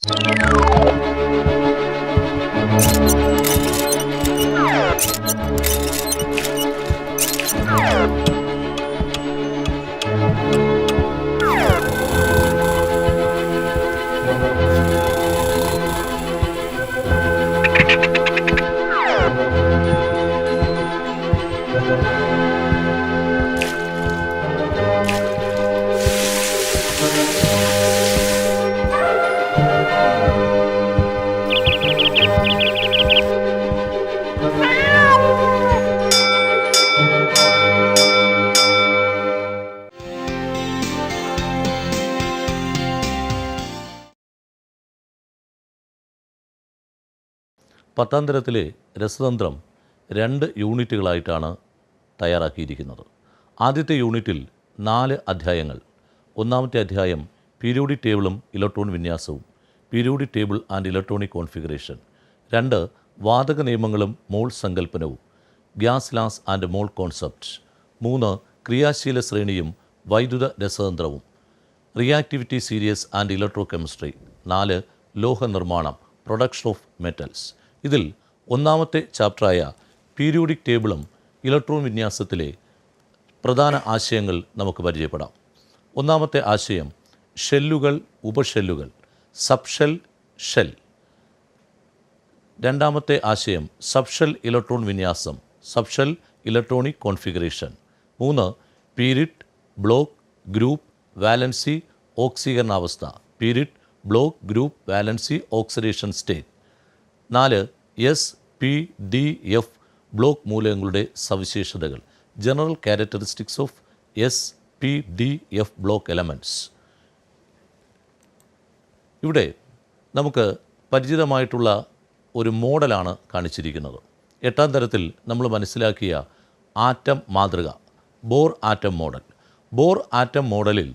പത്താം തരത്തിലെ രസതന്ത്രം 2 യൂണിറ്റുകളായിട്ടാണ് തയ്യാറാക്കിയിരിക്കുന്നത്. ആദ്യത്തെ യൂണിറ്റിൽ 4 അധ്യായങ്ങൾ. ഒന്നാമത്തെ അധ്യായം പീരിയോഡിക് ടേബിളും ഇലക്ട്രോൺ വിന്യാസവും, periodic table and electronic configuration. 2 വാതക നിയമങ്ങളും മോൾ സങ്കല്പനവും, gas laws and mole concept. 3 ക്രിയാശീല ശ്രേണിയും വൈദ്യുത രസതന്ത്രവും, reactivity series and electrochemistry. 4 ലോഹ നിർമ്മാണം, പ്രൊഡക്ഷൻ ഓഫ് മെറ്റൽസ്. ഇതിൽ ഒന്നാമത്തെ ചാപ്റ്ററായ പീരിയോഡിക് ടേബിളും ഇലക്ട്രോൺ വിന്യാസത്തിലെ പ്രധാന ആശയങ്ങൾ നമുക്ക് പരിചയപ്പെടാം. ഒന്നാമത്തെ ആശയം ഷെല്ലുകൾ, ഉപഷെല്ലുകൾ, സബ്ഷെൽ, ഷെൽ. രണ്ടാമത്തെ ആശയം സബ്ഷെൽ ഇലക്ട്രോൺ വിന്യാസം, subshell electronic configuration. 3 period, block, group, valency, ഓക്സീകരണാവസ്ഥ, period, block, group, valency, oxidation state. 4 S, P, D, F block മൂലകങ്ങളുടെ സവിശേഷതകൾ, general characteristics of S, P, D, F block elements. ഇവിടെ നമുക്ക് പരിചിതമായിട്ടുള്ള ഒരു മോഡലാണ് കാണിച്ചിരിക്കുന്നത്. 8ാം തരത്തിൽ നമ്മൾ മനസ്സിലാക്കിയ ആറ്റം മാതൃക, bore atom model. Bore atom മോഡലിൽ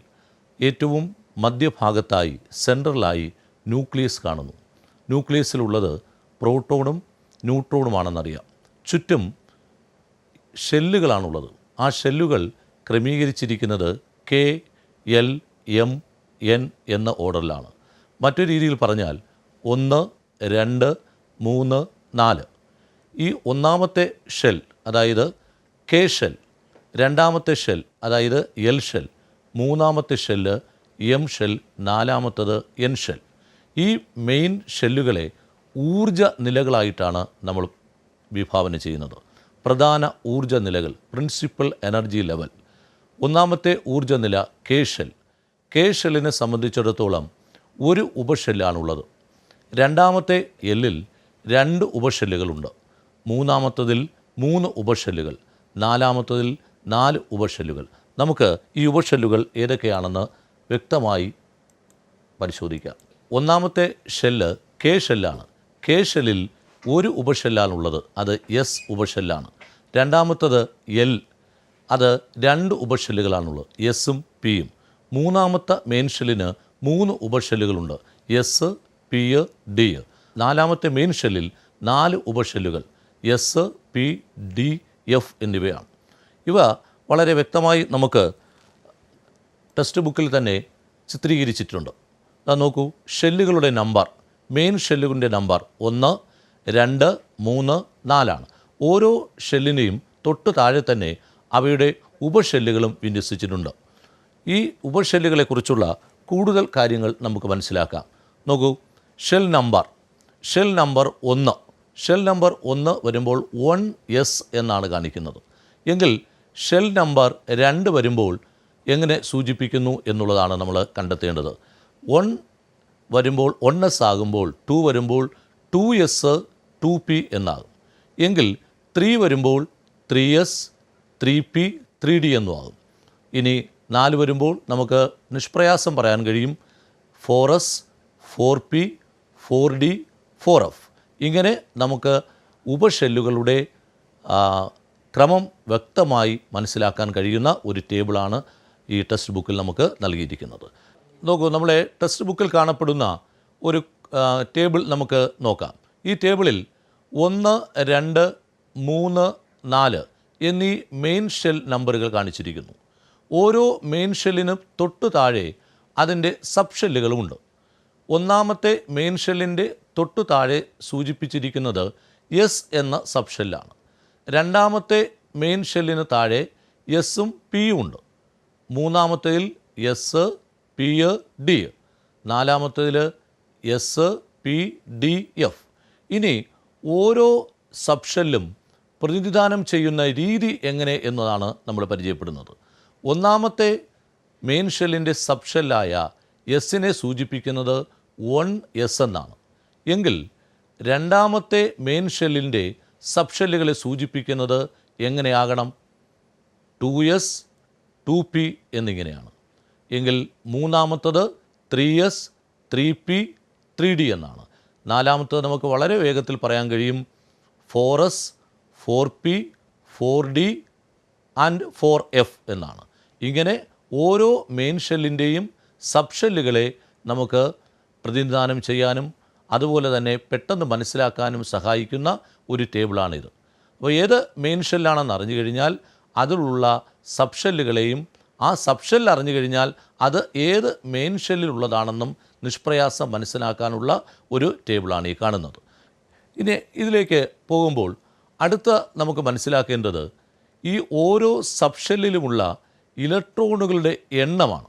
ഏറ്റവും മധ്യഭാഗത്തായി സെൻട്രലായി ന്യൂക്ലിയസ് കാണുന്നു. ന്യൂക്ലിയസിലുള്ളത് പ്രോട്ടോണും ന്യൂട്രോണുമാണെന്നറിയാം. ചുറ്റും ഷെല്ലുകളാണുള്ളത്. ആ ഷെല്ലുകൾ ക്രമീകരിച്ചിരിക്കുന്നത് കെ, എൽ, എം, എൻ എന്ന ഓർഡറിലാണ്. മറ്റൊരു രീതിയിൽ പറഞ്ഞാൽ 1, 2, 3, 4. ഈ ഒന്നാമത്തെ ഷെൽ അതായത് കെ ഷെൽ, രണ്ടാമത്തെ ഷെൽ അതായത് എൽ ഷെൽ, മൂന്നാമത്തെ ഷെല്ല് എം ഷെൽ, നാലാമത്തത് എൻ ഷെൽ. ഈ മെയിൻ ഷെല്ലുകളെ ഊർജ നിലകളായിട്ടാണ് നമ്മൾ വിഭാവന ചെയ്യുന്നത്. പ്രധാന ഊർജ നിലകൾ, പ്രിൻസിപ്പൽ എനർജി ലെവൽ. ഒന്നാമത്തെ ഊർജ നില കെ ഷെൽ. കെ ഷെല്ലിനെ സംബന്ധിച്ചിടത്തോളം ഒരു ഉപഷെല്ലാണുള്ളത്. രണ്ടാമത്തെ എല്ലിൽ 2 ഉപഷെല്ലുകളുണ്ട്. മൂന്നാമത്തതിൽ 3 ഉപഷെല്ലുകൾ, നാലാമത്തതിൽ 4 ഉപഷെല്ലുകൾ. നമുക്ക് ഈ ഉപഷെല്ലുകൾ ഏതൊക്കെയാണെന്ന് വ്യക്തമായി പരിശോധിക്കാം. ഒന്നാമത്തെ ഷെല്ല് കെ ഷെല്ലാണ്. കെ ഷെല്ലിൽ ഒരു ഉപഷെല്ലാണുള്ളത്, അത് എസ് ഉപഷെല്ലാണ്. രണ്ടാമത്തത് എൽ, അത് 2 ഉപഷെല്ലുകളാണുള്ളത്, എസും പിയും. മൂന്നാമത്തെ മെയിൻ ഷെല്ലിന് 3 ഉപഷെല്ലുകളുണ്ട്, എസ്, പി, ഡി. നാലാമത്തെ മെയിൻ ഷെല്ലിൽ 4 ഉപഷെല്ലുകൾ, എസ്, പി, ഡി, എഫ് എന്നിവയാണ്. ഇവ വളരെ വ്യക്തമായി നമുക്ക് ടെക്സ്റ്റ് ബുക്കിൽ തന്നെ ചിത്രീകരിച്ചിട്ടുണ്ട്. നോക്കൂ, ഷെല്ലുകളുടെ നമ്പർ, മെയിൻ ഷെല്ലുകളുടെ നമ്പർ 1, 2, 3, 4 ആണ്. ഓരോ ഷെല്ലിനെയും തൊട്ട് താഴെ തന്നെ അവയുടെ ഉപഷെല്ലുകളും വിന്യസിച്ചിട്ടുണ്ട്. ഈ ഉപഷെല്ലുകളെക്കുറിച്ചുള്ള കൂടുതൽ കാര്യങ്ങൾ നമുക്ക് മനസ്സിലാക്കാം. നോക്കൂ, ഷെൽ നമ്പർ 1. ഷെൽ നമ്പർ 1 വരുമ്പോൾ 1S എന്നാണ് കാണിക്കുന്നത്. എങ്കിൽ ഷെൽ നമ്പർ 2 വരുമ്പോൾ എങ്ങനെ സൂചിപ്പിക്കുന്നു എന്നുള്ളതാണ് നമ്മൾ കണ്ടെത്തേണ്ടത്. 1 വരുമ്പോൾ 1S ആകുമ്പോൾ 2 വരുമ്പോൾ 2S 2P എന്നാകും. എങ്കിൽ 3 വരുമ്പോൾ 3S 3P 3D എന്നും ആകും. ഇനി 4 വരുമ്പോൾ നമുക്ക് നിഷ്പ്രയാസം പറയാൻ കഴിയും 4S 4P 4D 4F. ഇങ്ങനെ നമുക്ക് ഉപഷെല്ലുകളുടെ ക്രമം വ്യക്തമായി മനസ്സിലാക്കാൻ കഴിയുന്ന ഒരു ടേബിളാണ് ഈ ടെക്സ്റ്റ് ബുക്കിൽ നമുക്ക് നൽകിയിരിക്കുന്നത്. നോക്കൂ, നമ്മളെ ടെക്സ്റ്റ് ബുക്കിൽ കാണപ്പെടുന്ന ഒരു ടേബിൾ നമുക്ക് നോക്കാം. ഈ ടേബിളിൽ 1, 2, 3, 4 എന്നീ മെയിൻ ഷെൽ നമ്പറുകൾ കാണിച്ചിരിക്കുന്നു. ഓരോ മെയിൻ ഷെല്ലിനും തൊട്ടു താഴെ അതിൻ്റെ സബ് ഷെല്ലുകളുമുണ്ട്. ഒന്നാമത്തെ മെയിൻ ഷെല്ലിൻ്റെ തൊട്ടു താഴെ സൂചിപ്പിച്ചിരിക്കുന്നത് എസ് എന്ന സബ് ഷെല്ലാണ്. രണ്ടാമത്തെ മെയിൻ ഷെല്ലിന് താഴെ എസും പിയും ഉണ്ട്. മൂന്നാമത്തേതിൽ എസ് പി ഡി, നാലാമത്തേതിൽ എസ് പി ഡി എഫ്. ഇനി ഓരോ സബ് ഷെല്ലും പ്രതിനിധാനം ചെയ്യുന്ന രീതി എങ്ങനെ എന്നതാണ് നമ്മൾ പരിചയപ്പെടുന്നത്. ഒന്നാമത്തെ മെയിൻ ഷെല്ലിൻ്റെ സബ് ഷെല്ലായ എസിനെ സൂചിപ്പിക്കുന്നത് 1s എന്നാണ്. എങ്കിൽ രണ്ടാമത്തെ മെയിൻ ഷെല്ലിൻ്റെ സബ് ഷെല്ലുകളെ സൂചിപ്പിക്കുന്നത് എങ്ങനെയാകണം? 2s 2p എന്നിങ്ങനെയാണ്. എങ്കിൽ മൂന്നാമത്തത് 3s 3p 3d എന്നാണ്. നാലാമത്തത് നമുക്ക് വളരെ വേഗത്തിൽ പറയാൻ കഴിയും 4s 4p 4d and 4f എന്നാണ്. ഇങ്ങനെ ഓരോ മെയിൻ ഷെല്ലിൻ്റെയും സബ് ഷെല്ലുകളെ നമുക്ക് പ്രതിനിധാനം ചെയ്യാനും അതുപോലെ തന്നെ പെട്ടെന്ന് മനസ്സിലാക്കാനും സഹായിക്കുന്ന ഒരു ടേബിളാണിത്. അപ്പോൾ ഏത് മെയിൻ ഷെല്ലാണെന്ന് അറിഞ്ഞു കഴിഞ്ഞാൽ അതിലുള്ള സബ് ഷെല്ലുകളെയും ആ സബ് ഷെല്ല് അറിഞ്ഞു കഴിഞ്ഞാൽ അത് ഏത് മെയിൻ ഷെല്ലിലുള്ളതാണെന്നും നിഷ്പ്രയാസം മനസ്സിലാക്കാനുള്ള ഒരു ടേബിളാണ് ഈ കാണുന്നത്. ഇനി ഇതിലേക്ക് പോകുമ്പോൾ അടുത്ത നമുക്ക് മനസ്സിലാക്കേണ്ടത് ഈ ഓരോ സബ് ഷെല്ലിലുമുള്ള ഇലക്ട്രോണുകളുടെ എണ്ണമാണ്.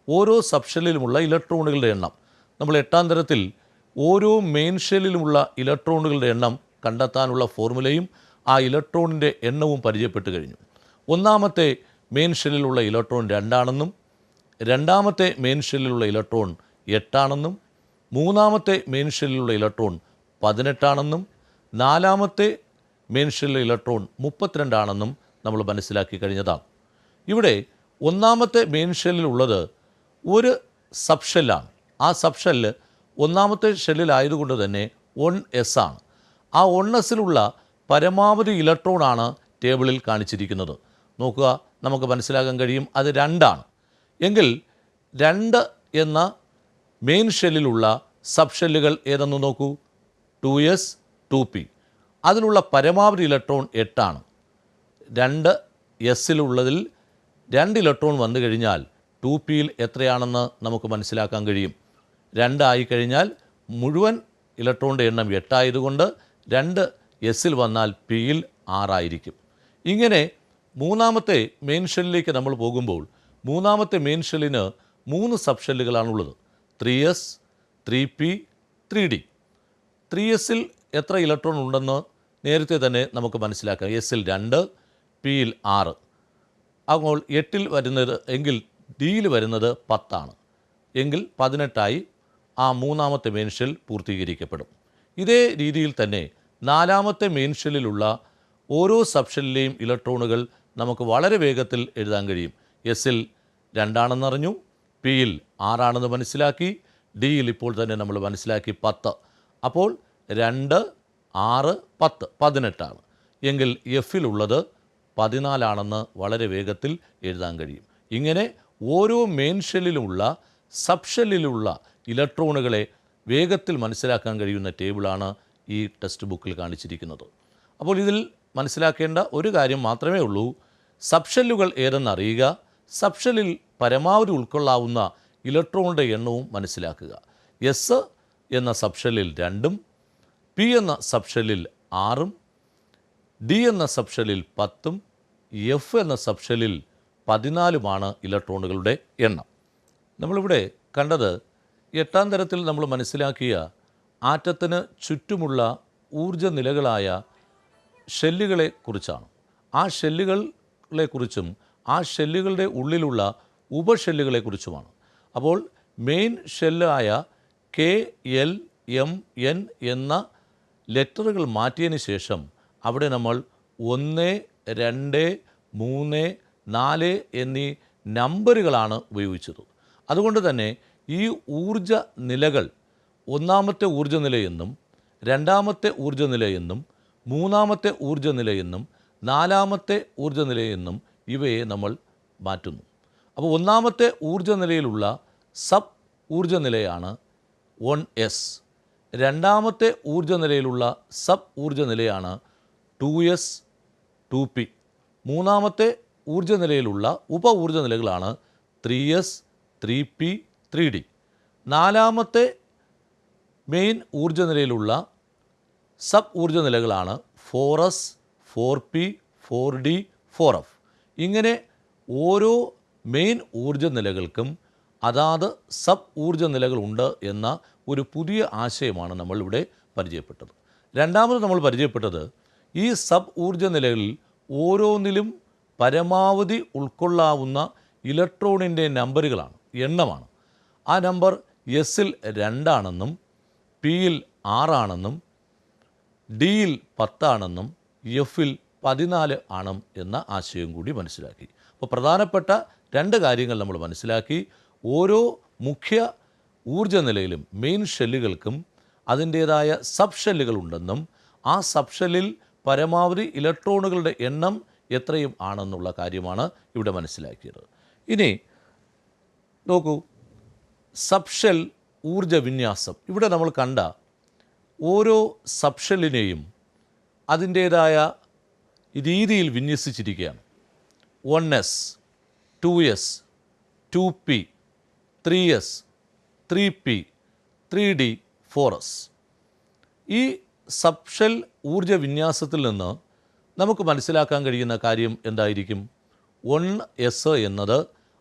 ഓരോ സബ് ഷെല്ലിലുമുള്ള ഇലക്ട്രോണുകളുടെ എണ്ണം നമ്മൾ 8ാം തരത്തിൽ ഓരോ മെയിൻ ഷെല്ലിലുമുള്ള ഇലക്ട്രോണുകളുടെ എണ്ണം കണ്ടെത്താനുള്ള ഫോർമുലയും ആ ഇലക്ട്രോണിൻ്റെ എണ്ണവും പരിചയപ്പെട്ട് കഴിഞ്ഞു. ഒന്നാമത്തെ മെയിൻ ഷെല്ലിലുള്ള ഇലക്ട്രോൺ 2 രണ്ടാമത്തെ മെയിൻ ഷെല്ലിലുള്ള ഇലക്ട്രോൺ 8 മൂന്നാമത്തെ മെയിൻ ഷെല്ലിലുള്ള ഇലക്ട്രോൺ 18 നാലാമത്തെ മെയിൻ ഷെല്ലിലെ ഇലക്ട്രോൺ 32 നമ്മൾ മനസ്സിലാക്കി കഴിഞ്ഞതാണ്. ഇവിടെ ഒന്നാമത്തെ മെയിൻ ഷെല്ലിലുള്ളത് ഒരു സബ് ഷെല്ലാണ്. ആ സബ് ഷെല്ല് ഒന്നാമത്തെ ഷെല്ലിലായതുകൊണ്ട് തന്നെ 1s ആണ്. ആ 1sലുള്ള പരമാവധി ഇലക്ട്രോണാണ് ടേബിളിൽ കാണിച്ചിരിക്കുന്നത്. നോക്കുക, നമുക്ക് മനസ്സിലാക്കാൻ കഴിയും അത് 2 എങ്കിൽ 2 എന്ന മെയിൻ ഷെല്ലിലുള്ള സബ് ഷെല്ലുകൾ ഏതെന്ന് നോക്കൂ. 2s 2p അതിലുള്ള പരമാവധി ഇലക്ട്രോൺ 8. 2s-ലുള്ളതിൽ 2 ഇലക്ട്രോൺ വന്നു കഴിഞ്ഞാൽ 2pയിൽ എത്രയാണെന്ന് നമുക്ക് മനസ്സിലാക്കാൻ കഴിയും. 2 ആയിക്കഴിഞ്ഞാൽ മുഴുവൻ ഇലക്ട്രോണിൻ്റെ എണ്ണം 8 ആയതുകൊണ്ട് 2s-ൽ വന്നാൽ പിയിൽ 6 ആയിരിക്കും. ഇങ്ങനെ മൂന്നാമത്തെ മെയിൻ ഷെല്ലിലേക്ക് നമ്മൾ പോകുമ്പോൾ മൂന്നാമത്തെ main ഷെല്ലിന് 3 sub ഷെല്ലുകളാണുള്ളത്. 3s 3p 3d. 3s-ൽ എത്ര ഇലക്ട്രോൺ ഉണ്ടെന്ന് നേരത്തെ തന്നെ നമുക്ക് മനസ്സിലാക്കാം. s-ൽ 2 പിയിൽ 6. അപ്പോൾ 8-ൽ വരുന്നത് എങ്കിൽ ഡിയിൽ വരുന്നത് 10 എങ്കിൽ 18 ആ മൂന്നാമത്തെ മെയിൻ ഷെൽ പൂർത്തീകരിക്കപ്പെടും. ഇതേ രീതിയിൽ തന്നെ നാലാമത്തെ മെയിൻ ഷെല്ലിലുള്ള ഓരോ സബ് ഷെല്ലിലെയും ഇലക്ട്രോണുകൾ നമുക്ക് വളരെ വേഗത്തിൽ എഴുതാൻ കഴിയും. s-ൽ 2 അറിഞ്ഞു, പിയിൽ 6 മനസ്സിലാക്കി, ഡിയിൽ ഇപ്പോൾ തന്നെ നമ്മൾ മനസ്സിലാക്കി 10. അപ്പോൾ 2 6 10 18 എങ്കിൽ എഫിലുള്ളത് 14 വളരെ വേഗത്തിൽ എഴുതാൻ കഴിയും. ഇങ്ങനെ ഓരോ മെയിൻ ഷെല്ലിലുമുള്ള സബ് ഷെല്ലിലുള്ള ഇലക്ട്രോണുകളെ വേഗത്തിൽ മനസ്സിലാക്കാൻ കഴിയുന്ന ടേബിളാണ് ഈ ടെക്സ്റ്റ് ബുക്കിൽ കാണിച്ചിരിക്കുന്നത്. അപ്പോൾ ഇതിൽ മനസ്സിലാക്കേണ്ട ഒരു കാര്യം മാത്രമേ ഉള്ളൂ. സബ് ഷെല്ലുകൾ ഏതെന്നറിയുക, സബ് ഷെല്ലിൽ പരമാവധി ഉൾക്കൊള്ളാവുന്ന ഇലക്ട്രോണിൻ്റെ എണ്ണവും മനസ്സിലാക്കുക. എസ് എന്ന സബ് ഷെല്ലിൽ 2, പി എന്ന സബ് ഷെല്ലിൽ 6, ഡി എന്ന സബ് ഷെല്ലിൽ 10, എഫ് എന്ന സബ് ഷെല്ലിൽ 14 ഇലക്ട്രോണുകളുടെ എണ്ണം. നമ്മളിവിടെ കണ്ടത് 8ാം തരത്തിൽ നമ്മൾ മനസ്സിലാക്കിയ ആറ്റത്തിന് ചുറ്റുമുള്ള ഊർജ നിലകളായ ഷെല്ലുകളെ കുറിച്ചാണ്. ആ ഷെല്ലുകളെക്കുറിച്ചും ആ ഷെല്ലുകളുടെ ഉള്ളിലുള്ള ഉപഷെല്ലുകളെക്കുറിച്ചുമാണ്. അപ്പോൾ മെയിൻ ഷെല്ലായ KLMN എന്ന ലെറ്ററുകൾ മാറ്റിയതിന് ശേഷം അവിടെ നമ്മൾ 1 2 3 4 എന്നീ നമ്പറുകളാണ് ഉപയോഗിച്ചത്. അതുകൊണ്ട് തന്നെ ഈ ഊർജ നിലകൾ ഒന്നാമത്തെ ഊർജ നിലയെന്നും രണ്ടാമത്തെ ഊർജ നിലയെന്നും മൂന്നാമത്തെ ഊർജ നിലയെന്നും നാലാമത്തെ ഊർജ നിലയെന്നും ഇവയെ നമ്മൾ മാറ്റുന്നു. അപ്പോൾ ഒന്നാമത്തെ ഊർജ നിലയിലുള്ള സബ് ഊർജ നിലയാണ് 1s. രണ്ടാമത്തെ ഊർജ നിലയിലുള്ള സബ് ഊർജ നിലയാണ് 2s 2p. മൂന്നാമത്തെ ഊർജ നിലയിലുള്ള ഉപ ഊർജ നിലകളാണ് 3s 3p 3d. നാലാമത്തെ മെയിൻ ഊർജ്ജ നിലയിലുള്ള സബ് ഊർജ്ജ നിലകളാണ് 4s, 4p, 4d, 4f. ഇങ്ങനെ ഓരോ മെയിൻ ഊർജ്ജ നിലകൾക്കും അതാത് സബ് ഊർജ്ജ നിലകളുണ്ട് എന്ന ഒരു പുതിയ ആശയമാണ് നമ്മളിവിടെ പരിചയപ്പെട്ടത്. രണ്ടാമത് നമ്മൾ പരിചയപ്പെട്ടത് ഈ സബ് ഊർജ്ജ നിലകളിൽ ഓരോന്നിലും പരമാവധി ഉൾക്കൊള്ളാവുന്ന ഇലക്ട്രോണിൻ്റെ നമ്പറുകളാണ്, എണ്ണമാണ്. ആ നമ്പർ എസിൽ 2 ആണെന്നും പിയിൽ 6 ആണെന്നും ഡിയിൽ 10 ആണെന്നും എഫിൽ 14 ആണ് എന്ന ആശയം കൂടി മനസ്സിലാക്കി. അപ്പോൾ പ്രധാനപ്പെട്ട 2 കാര്യങ്ങൾ നമ്മൾ മനസ്സിലാക്കി. ഓരോ മുഖ്യ ഊർജ്ജ നിലയിലും മെയിൻ ഷെല്ലുകൾക്കും അതിൻ്റേതായ സബ് ഷെല്ലുകളുണ്ടെന്നും ആ സബ് ഷെല്ലിൽ പരമാവധി ഇലക്ട്രോണുകളുടെ എണ്ണം എത്രയും ആണെന്നുള്ള കാര്യമാണ് ഇവിടെ മനസ്സിലാക്കിയത്. ഇനി നോക്കൂ, സബ് ഷെൽ ഊർജ്ജ വിന്യാസം. ഇവിടെ നമ്മൾ കണ്ട ഓരോ സബ് ഷെല്ലിനെയും അതിൻ്റേതായ രീതിയിൽ വിന്യസിച്ചിരിക്കുകയാണ്. 1s, 2s, 2p, 3s, 3p, 3d, 4s. ഈ സബ് ഷെൽ ഊർജ്ജ വിന്യാസത്തിൽ നിന്ന് നമുക്ക് മനസ്സിലാക്കാൻ കഴിയുന്ന കാര്യം എന്തായിരിക്കും? 1s എന്നത്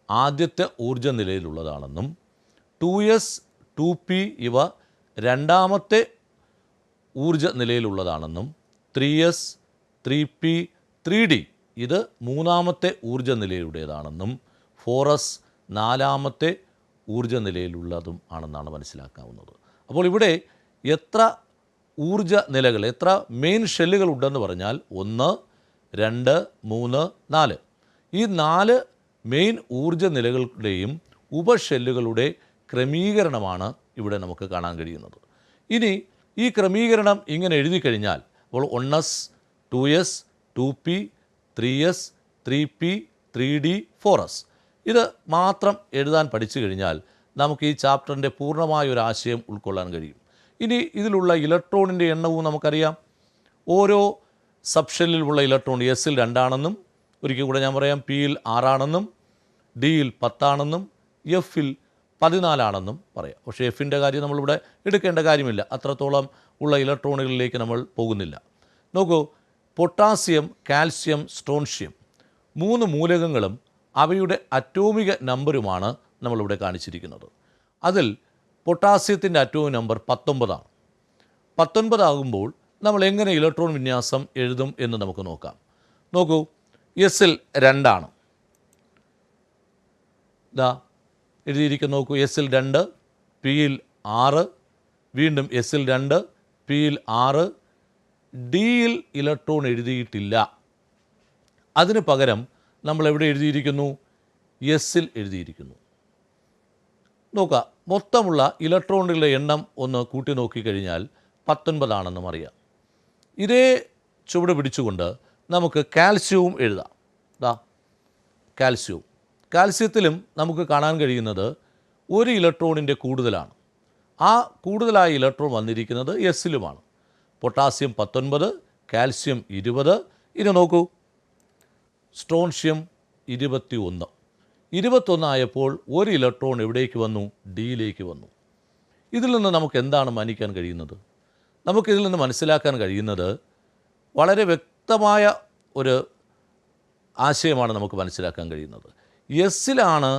ആദ്യത്തെ ഊർജ്ജ നിലയിലുള്ളതാണെന്നും 2s, 2p ഇവ രണ്ടാമത്തെ ഊർജ്ജ നിലയിലുള്ളതാണെന്നും 3s, 3p, 3d ഇത് മൂന്നാമത്തെ ഊർജ്ജ നിലയുടേതാണെന്നും 4s നാലാമത്തെ ഊർജ്ജ നിലയിലുള്ളതും ആണെന്നാണ് മനസ്സിലാക്കാവുന്നത്. അപ്പോൾ ഇവിടെ എത്ര ഊർജ്ജ നിലകൾ, എത്ര മെയിൻ ഷെല്ലുകൾ ഉണ്ടെന്ന് പറഞ്ഞാൽ 1, 2, 3, 4. ഈ 4 മെയിൻ ഊർജ്ജ നിലകളുടെയും ഉപഷെല്ലുകളുടെ ക്രമീകരണമാണ് ഇവിടെ നമുക്ക് കാണാൻ കഴിയുന്നത്. ഇനി ഈ ക്രമീകരണം ഇങ്ങനെ എഴുതി കഴിഞ്ഞാൽ അപ്പോൾ 1s, 2s, 2p, 3s, 3p, 3d, 4s ഇത് മാത്രം എഴുതാൻ പഠിച്ചു കഴിഞ്ഞാൽ നമുക്ക് ഈ ചാപ്റ്ററിൻ്റെ പൂർണ്ണമായ ഒരു ആശയം ഉൾക്കൊള്ളാൻ കഴിയും. ഇനി ഇതിലുള്ള ഇലക്ട്രോണിൻ്റെ എണ്ണവും നമുക്കറിയാം. ഓരോ സബ് ഷെല്ലിലുള്ള ഇലക്ട്രോൺ എസിൽ 2 ആണെന്നും ഒരിക്കൽ കൂടെ ഞാൻ പറയാം, പിയിൽ 6 ആണെന്നും ഡിയിൽ 10 ആണെന്നും എഫിൽ 14 ആണെന്നും പറയാം. പക്ഷേ എഫിൻ്റെ കാര്യം നമ്മളിവിടെ എടുക്കേണ്ട കാര്യമില്ല, അത്രത്തോളം ഉള്ള ഇലക്ട്രോണുകളിലേക്ക് നമ്മൾ പോകുന്നില്ല. നോക്കൂ, പൊട്ടാസ്യം, കാൽസ്യം, സ്ട്രോൺഷ്യം 3 മൂലകങ്ങളും അവയുടെ അറ്റോമിക നമ്പറുമാണ് നമ്മളിവിടെ കാണിച്ചിരിക്കുന്നത്. അതിൽ പൊട്ടാസ്യത്തിൻ്റെ അറ്റോമിക് നമ്പർ 19 ആണ്. 19 ആകുമ്പോൾ നമ്മൾ എങ്ങനെ ഇലക്ട്രോൺ വിന്യാസം എഴുതും എന്ന് നമുക്ക് നോക്കാം. നോക്കൂ, എസിൽ 2 ആണ്. ഇതാ എഴുതിയിരിക്കുന്ന നോക്കൂ, എസിൽ 2, പിയിൽ 6, വീണ്ടും എസിൽ 2, പിയിൽ 6. ഡിയിൽ ഇലക്ട്രോൺ എഴുതിയിട്ടില്ല. അതിന് പകരം നമ്മൾ എവിടെ എഴുതിയിരിക്കുന്നു? എസിൽ എഴുതിയിരിക്കുന്നു. നോക്കുക, മൊത്തമുള്ള ഇലക്ട്രോണുകളുടെ എണ്ണം ഒന്ന് കൂട്ടി നോക്കിക്കഴിഞ്ഞാൽ 19 ആണെന്നും അറിയാം. ഇതേ ചുവട് പിടിച്ചുകൊണ്ട് നമുക്ക് കാൽസ്യവും എഴുതാം. ദാ കാൽസ്യത്തിലും നമുക്ക് കാണാൻ കഴിയുന്നത് ഒരു ഇലക്ട്രോണിൻ്റെ കൂടുതലാണ്. ആ കൂടുതലായ ഇലക്ട്രോൺ വന്നിരിക്കുന്നത് എസിലുമാണ്. Potassium 19, calcium 20. ഇനി നോക്കൂ, സ്ട്രോൺഷ്യം 21. 21 ആയപ്പോൾ ഒരു ഇലക്ട്രോൺ എവിടേക്ക് വന്നു? ഡിയിലേക്ക് വന്നു. ഇതിൽ നിന്ന് നമുക്ക് എന്താണ് മാനിക്കാൻ കഴിയുന്നത്? നമുക്കിതിൽ നിന്ന് മനസ്സിലാക്കാൻ കഴിയുന്നത് വളരെ വ്യക്തമായ ഒരു ആശയമാണ് നമുക്ക് മനസ്സിലാക്കാൻ കഴിയുന്നത്. എസിലാണ്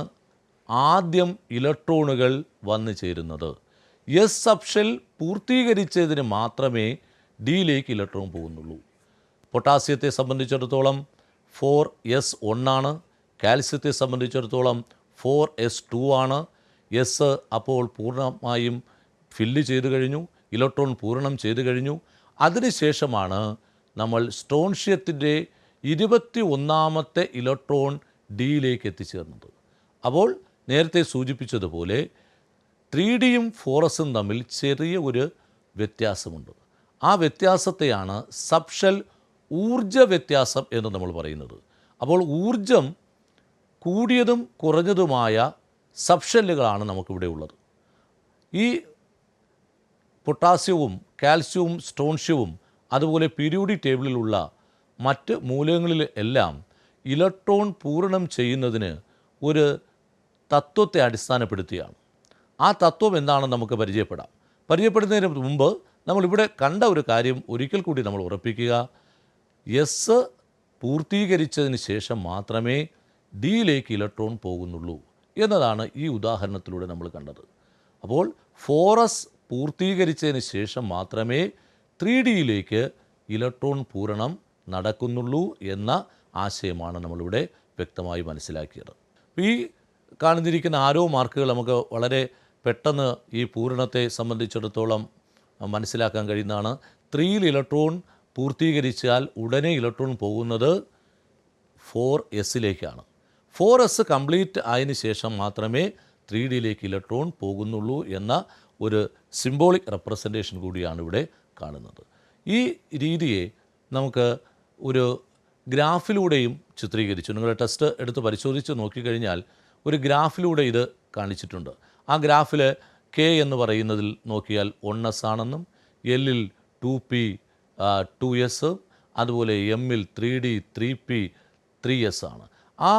ആദ്യം ഇലക്ട്രോണുകൾ വന്നു ചേരുന്നത്. എസ് സബ് ഷെൽ പൂർത്തീകരിച്ചതിന് മാത്രമേ ഡിയിലേക്ക് ഇലക്ട്രോൺ പോകുന്നുള്ളൂ. പൊട്ടാസ്യത്തെ സംബന്ധിച്ചിടത്തോളം 4s1 ആണ്. കാൽസ്യത്തെ സംബന്ധിച്ചിടത്തോളം 4s2 ആണ്. എസ് അപ്പോൾ പൂർണ്ണമായും ഫില്ല് ചെയ്ത് കഴിഞ്ഞു, ഇലക്ട്രോൺ പൂരണം ചെയ്ത് കഴിഞ്ഞു. അതിനുശേഷമാണ് നമ്മൾ സ്ട്രോൺഷ്യത്തിൻ്റെ 21ാമത്തെ ഇലക്ട്രോൺ ഡിയിലേക്ക് എത്തിച്ചേർന്നത്. അപ്പോൾ നേരത്തെ സൂചിപ്പിച്ചതുപോലെ 3Dയും 4sഉം തമ്മിൽ ചെറിയ ഒരു വ്യത്യാസമുണ്ട്. ആ വ്യത്യാസത്തെയാണ് സബ് ഷെൽ ഊർജ വ്യത്യാസം എന്ന് നമ്മൾ പറയുന്നത്. അപ്പോൾ ഊർജം കൂടിയതും കുറഞ്ഞതുമായ സബ് ഷെല്ലുകളാണ് നമുക്കിവിടെ ഉള്ളത്. ഈ പൊട്ടാസ്യവും കാൽസ്യവും സ്ട്രോൺഷ്യവും അതുപോലെ പീരിയോഡിക് ടേബിളിലുള്ള മറ്റ് മൂലകങ്ങളിൽ എല്ലാം ഇലക്ട്രോൺ പൂരണം ചെയ്യുന്നതിന് ഒരു തത്വത്തെ അടിസ്ഥാനപ്പെടുത്തിയാണ്. ആ തത്വം എന്താണെന്ന് നമുക്ക് പരിചയപ്പെടാം. പരിചയപ്പെടുന്നതിന് മുമ്പ് നമ്മളിവിടെ കണ്ട ഒരു കാര്യം ഒരിക്കൽ കൂടി നമ്മൾ ഉറപ്പിക്കുക. എസ് പൂർത്തീകരിച്ചതിന് ശേഷം മാത്രമേ ഡിയിലേക്ക് ഇലക്ട്രോൺ പോകുന്നുള്ളൂ എന്നതാണ് ഈ ഉദാഹരണത്തിലൂടെ നമ്മൾ കണ്ടത്. അപ്പോൾ 4s പൂർത്തീകരിച്ചതിന് ശേഷം മാത്രമേ 3Dയിലേക്ക് ഇലക്ട്രോൺ പൂരണം നടക്കുന്നുള്ളൂ എന്ന ആശയമാണ് നമ്മളിവിടെ വ്യക്തമായി മനസ്സിലാക്കിയത്. ഈ കാണുന്നിരിക്കുന്ന ആരോ മാർക്കുകൾ നമുക്ക് വളരെ പെട്ടെന്ന് ഈ പൂരണത്തെ സംബന്ധിച്ചിടത്തോളം മനസ്സിലാക്കാൻ കഴിയുന്നതാണ്. 3ൽ ഇലക്ട്രോൺ പൂർത്തീകരിച്ചാൽ ഉടനെ ഇലക്ട്രോൺ പോകുന്നത് 4sലേക്കാണ്. 4s കംപ്ലീറ്റ് ആയതിനു ശേഷം മാത്രമേ 3Dയിലേക്ക് ഇലക്ട്രോൺ പോകുന്നുള്ളൂ എന്ന ഒരു സിംബോളിക് റെപ്രസെൻറ്റേഷൻ കൂടിയാണ് ഇവിടെ കാണുന്നത്. ഈ രീതിയെ നമുക്ക് ഒരു ഗ്രാഫിലൂടെയും ചിത്രീകരിച്ചു. നിങ്ങൾ ടെസ്റ്റ് എടുത്ത് പരിശോധിച്ച് നോക്കിക്കഴിഞ്ഞാൽ ഒരു ഗ്രാഫിലൂടെ ഇത് കാണിച്ചിട്ടുണ്ട്. ആ ഗ്രാഫിൽ K എന്ന് പറയുന്നതിൽ നോക്കിയാൽ 1s ആണെന്നും, Lൽ 2p 2s, അതുപോലെ Mൽ 3D 3p 3s ആണ്. ആ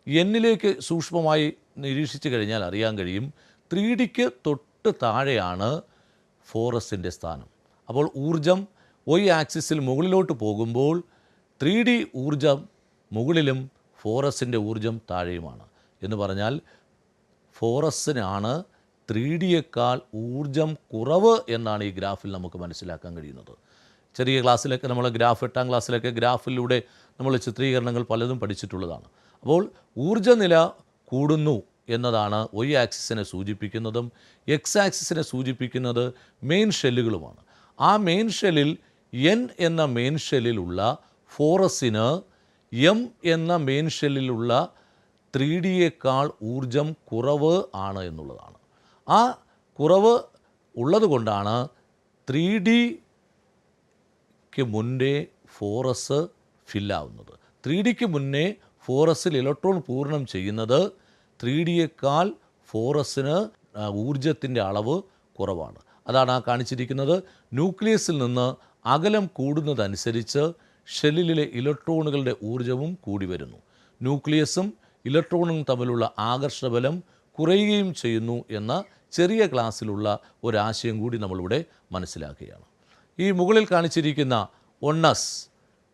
എന്നിലേക്ക് സൂക്ഷ്മമായി നിരീക്ഷിച്ചു കഴിഞ്ഞാൽ അറിയാൻ കഴിയും 3Dക്ക് തൊട്ട് താഴെയാണ് 4sൻ്റെ സ്ഥാനം. അപ്പോൾ ഊർജം y ആക്സിസിൽ മുകളിലോട്ട് പോകുമ്പോൾ 3D ഊർജം മുകളിലും 4sൻ്റെ ഊർജം താഴെയുമാണ്. എന്ന് പറഞ്ഞാൽ 4sനാണ് 3Dയേക്കാൾ ഊർജം കുറവ് എന്നാണ് ഈ ഗ്രാഫിൽ നമുക്ക് മനസ്സിലാക്കാൻ കഴിയുന്നത്. ചെറിയ ക്ലാസ്സിലൊക്കെ നമ്മൾ ഗ്രാഫ് 8ാം ക്ലാസ്സിലൊക്കെ ഗ്രാഫിലൂടെ നമ്മൾ ചിത്രീകരണങ്ങൾ പലതും പഠിച്ചിട്ടുള്ളതാണ്. അപ്പോൾ ഊർജ്ജനില കൂടുന്നു എന്നതാണ് y ആക്സിസിനെ സൂചിപ്പിക്കുന്നതും x ആക്സിസിനെ സൂചിപ്പിക്കുന്നത് മെയിൻ ഷെല്ലുകളുമാണ്. ആ മെയിൻ ഷെല്ലിൽ N എന്ന മെയിൻ ഷെല്ലിലുള്ള 4sന് M എന്ന മെയിൻ ഷെല്ലിലുള്ള 3Dയേക്കാൾ ഊർജം കുറവ് ആണ് എന്നുള്ളതാണ്. ആ കുറവ് ഉള്ളതുകൊണ്ടാണ് 3Dക്ക് മുന്നേ 4s ഫില്ലാവുന്നത്. 3Dക്ക് മുന്നേ 4sൽ ഇലക്ട്രോൺ പൂരണം ചെയ്യുന്നത് 3Dയേക്കാൾ 4sന് ഊർജത്തിൻ്റെ അളവ് കുറവാണ്. അതാണ് ആ കാണിച്ചിരിക്കുന്നത്. ന്യൂക്ലിയസിൽ നിന്ന് അകലം കൂടുന്നതനുസരിച്ച് ഷെല്ലിലെ ഇലക്ട്രോണുകളുടെ ഊർജവും കൂടി വരുന്നു. ന്യൂക്ലിയസും ഇലക്ട്രോണും തമ്മിലുള്ള ആകർഷണബലം കുറയുകയും ചെയ്യുന്നു എന്ന ചെറിയ ക്ലാസ്സിലുള്ള ഒരാശയം കൂടി നമ്മളിവിടെ മനസ്സിലാക്കുകയാണ്. ഈ മുകളിൽ കാണിച്ചിരിക്കുന്ന 1s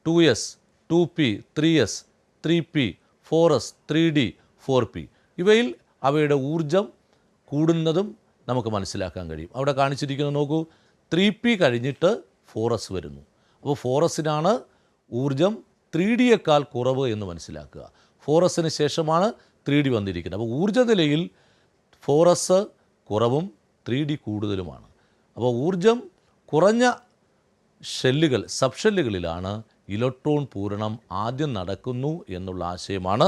2s 2p 3s 3p 4s 3D 4p ഇവയിൽ അവയുടെ ഊർജം കൂടുന്നതും നമുക്ക് മനസ്സിലാക്കാൻ കഴിയും. അവിടെ കാണിച്ചിരിക്കുന്നത് നോക്കൂ, 3p കഴിഞ്ഞിട്ട് 4s വരുന്നു. അപ്പോൾ 4sനാണ് ഊർജം 3Dയേക്കാൾ കുറവ് എന്ന് മനസ്സിലാക്കുക. 4sന് ശേഷമാണ് 3D വന്നിരിക്കുന്നത്. അപ്പോൾ ഊർജ്ജനിലയിൽ 4s കുറവും 3D കൂടുതലുമാണ്. അപ്പോൾ ഊർജം കുറഞ്ഞ ഷെല്ലുകൾ സബ് ഷെല്ലുകളിലാണ് ഇലക്ട്രോൺ പൂരണം ആദ്യം നടക്കുന്നു എന്നുള്ള ആശയമാണ്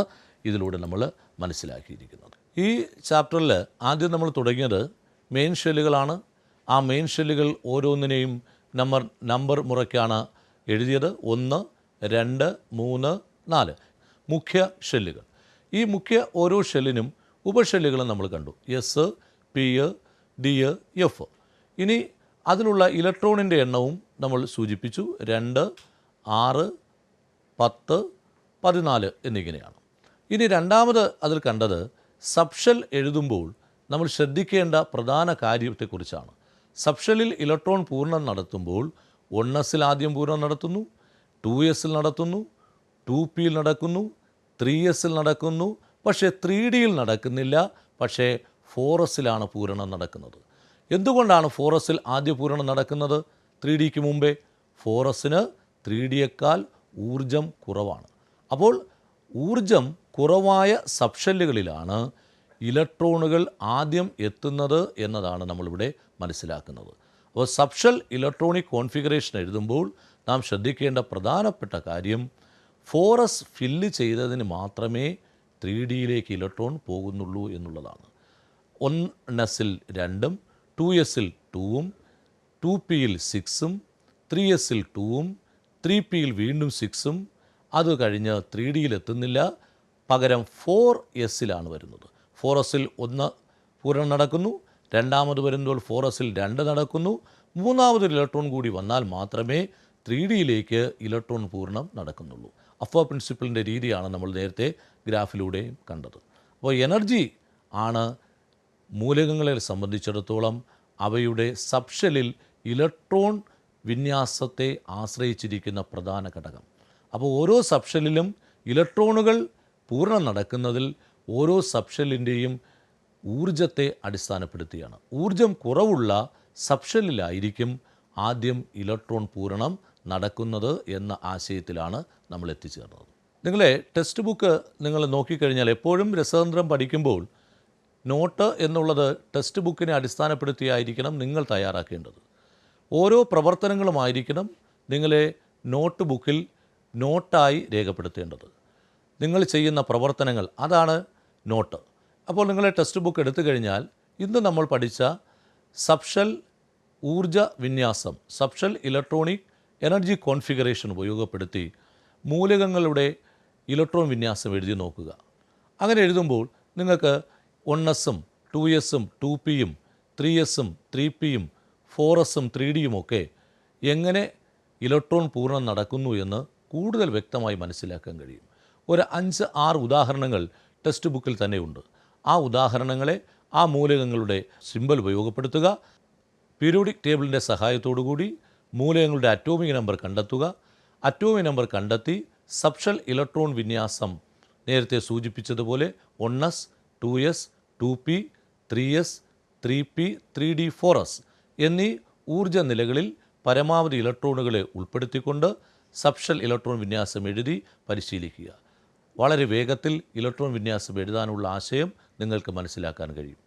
ഇതിലൂടെ നമ്മൾ മനസ്സിലാക്കിയിരിക്കുന്നത്. ഈ ചാപ്റ്ററിൽ ആദ്യം നമ്മൾ തുടങ്ങിയത് മെയിൻ ഷെല്ലുകളാണ്. ആ മെയിൻ ഷെല്ലുകൾ ഓരോന്നിനെയും നമ്പർ മുറയ്ക്കാണ് എഴുതിയത്. 1 2 3 4 മുഖ്യ ഷെല്ലുകൾ. ഈ മുഖ്യ ഓരോ ഷെല്ലിനും ഉപഷെല്ലുകളും നമ്മൾ കണ്ടു. S, P, D, F. ഇനി അതിലുള്ള ഇലക്ട്രോണിൻ്റെ എണ്ണവും നമ്മൾ സൂചിപ്പിച്ചു. 2 6 10 14 എന്നിങ്ങനെയാണ്. ഇനി രണ്ടാമത് അതിൽ കണ്ടത് സബ്ഷെൽ എഴുതുമ്പോൾ നമ്മൾ ശ്രദ്ധിക്കേണ്ട പ്രധാന കാര്യത്തെക്കുറിച്ചാണ്. സബ്ഷെല്ലിൽ ഇലക്ട്രോൺ പൂരണം നടത്തുമ്പോൾ 1sൽ ആദ്യം പൂരണം നടത്തുന്നു, 2sൽ നടത്തുന്നു, 2pയിൽ നടക്കുന്നു, 3sൽ നടക്കുന്നു. പക്ഷേ 3Dയിൽ നടക്കുന്നില്ല. പക്ഷേ 4sലാണ് പൂരണം നടക്കുന്നത്. എന്തുകൊണ്ടാണ് 4sൽ ആദ്യ പൂരണം നടക്കുന്നത്? 3Dക്ക് മുമ്പേ 4sന് 3Dയേക്കാൾ ഊർജം കുറവാണ്. അപ്പോൾ ഊർജം കുറവായ സബ്ഷെല്ലുകളിലാണ് ഇലക്ട്രോണുകൾ ആദ്യം എത്തുന്നത് എന്നതാണ് നമ്മളിവിടെ മനസ്സിലാക്കുന്നത്. അപ്പോൾ സബ്ഷെൽ ഇലക്ട്രോണിക് കോൺഫിഗറേഷൻ എഴുതുമ്പോൾ നാം ശ്രദ്ധിക്കേണ്ട പ്രധാനപ്പെട്ട കാര്യം 4s ഫില്ല് ചെയ്തതിന് മാത്രമേ 3Dയിലേക്ക് ഇലക്ട്രോൺ പോകുന്നുള്ളൂ എന്നുള്ളതാണ്. 1sൽ 2ഉം 2sൽ 2ഉം 2pയിൽ 6ഉം 3sൽ 2ഉം 3pയിൽ വീണ്ടും 6ഉം അത് കഴിഞ്ഞ് 3Dയിൽ എത്തുന്നില്ല. പകരം 4sലാണ് വരുന്നത്. 4sൽ 1 പൂരണം നടക്കുന്നു. രണ്ടാമത് വരുമ്പോൾ 4sൽ 2 നടക്കുന്നു. മൂന്നാമതൊരു ഇലക്ട്രോൺ കൂടി വന്നാൽ മാത്രമേ 3Dയിലേക്ക് ഇലക്ട്രോൺ പൂരണം നടക്കുന്നുള്ളൂ. അഫ്വ പ്രിൻസിപ്പിളിൻ്റെ രീതിയാണ് നമ്മൾ നേരത്തെ ഗ്രാഫിലൂടെയും കണ്ടത്. അപ്പോൾ എനർജി ആണ് മൂലകങ്ങളെ സംബന്ധിച്ചിടത്തോളം അവയുടെ സബ്ഷെല്ലിൽ ഇലക്ട്രോൺ വിന്യാസത്തെ ആശ്രയിച്ചിരിക്കുന്ന പ്രധാന ഘടകം. അപ്പോൾ ഓരോ സബ്ഷെല്ലിലും ഇലക്ട്രോണുകൾ പൂരണം നടക്കുന്നതിൽ ഓരോ സബ്ഷെല്ലിൻ്റെയും ഊർജത്തെ അടിസ്ഥാനപ്പെടുത്തിയാണ്. ഊർജം കുറവുള്ള സബ്ഷെല്ലിലായിരിക്കും ആദ്യം ഇലക്ട്രോൺ പൂരണം നടക്കുന്നത് എന്ന ആശയത്തിലാണ് നമ്മൾ എത്തിച്ചേർന്നത്. നിങ്ങളെ ടെക്സ്റ്റ് ബുക്ക് നിങ്ങൾ നോക്കിക്കഴിഞ്ഞാൽ എപ്പോഴും രസതന്ത്രം പഠിക്കുമ്പോൾ നോട്ട് എന്നുള്ളത് ടെക്സ്റ്റ് ബുക്കിനെ അടിസ്ഥാനപ്പെടുത്തിയായിരിക്കണം നിങ്ങൾ തയ്യാറാക്കേണ്ടത്. ഓരോ പ്രവർത്തനങ്ങളുമായിരിക്കണം നിങ്ങളെ നോട്ട് ബുക്കിൽ നോട്ടായി രേഖപ്പെടുത്തേണ്ടത്. നിങ്ങൾ ചെയ്യുന്ന പ്രവർത്തനങ്ങൾ അതാണ് നോട്ട്. അപ്പോൾ നിങ്ങളെ ടെക്സ്റ്റ് ബുക്ക് എടുത്തു കഴിഞ്ഞാൽ ഇന്ന് നമ്മൾ പഠിച്ച സബ്ഷെൽ ഊർജ വിന്യാസം, സബ്ഷെൽ ഇലക്ട്രോണിക് എനർജി കോൺഫിഗറേഷൻ ഉപയോഗപ്പെടുത്തി മൂലകങ്ങളുടെ ഇലക്ട്രോൺ വിന്യാസം എഴുതി നോക്കുക. അങ്ങനെ എഴുതുമ്പോൾ നിങ്ങൾക്ക് 1s-ഉം 2s-ഉം 2p-യും 3s-ഉം 3p-യും 4s-ഉം 3d-യും ഒക്കെ എങ്ങനെ ഇലക്ട്രോൺ പൂരണം നടക്കുന്നു എന്ന് കൂടുതൽ വ്യക്തമായി മനസ്സിലാക്കാൻ കഴിയും. ഒരു 5-6 ഉദാഹരണങ്ങൾ ടെക്സ്റ്റ് ബുക്കിൽ തന്നെയുണ്ട്. ആ ഉദാഹരണങ്ങളെ ആ മൂലകങ്ങളുടെ സിമ്പൽ ഉപയോഗപ്പെടുത്തുക, പീരിയോഡിക് ടേബിളിൻ്റെ സഹായത്തോടുകൂടി മൂലകങ്ങളുടെ അറ്റോമിക് നമ്പർ കണ്ടെത്തുക, അറ്റോമിക് നമ്പർ കണ്ടെത്തി സബ്ഷെൽ ഇലക്ട്രോൺ വിന്യാസം നേരത്തെ സൂചിപ്പിച്ചതുപോലെ 1s, 2s, 2p, 3s, 3p, 3d, 4s എന്നീ ഊർജ നിലകളിൽ പരമാവധി ഇലക്ട്രോണുകളെ ഉൾപ്പെടുത്തിക്കൊണ്ട് സബ്ഷെൽ ഇലക്ട്രോൺ വിന്യാസം എഴുതി പരിശീലിക്കുക. വളരെ വേഗത്തിൽ ഇലക്ട്രോൺ വിന്യാസം എഴുതാനുള്ള ആശയം നിങ്ങൾക്ക് മനസ്സിലാക്കാൻ കഴിയും.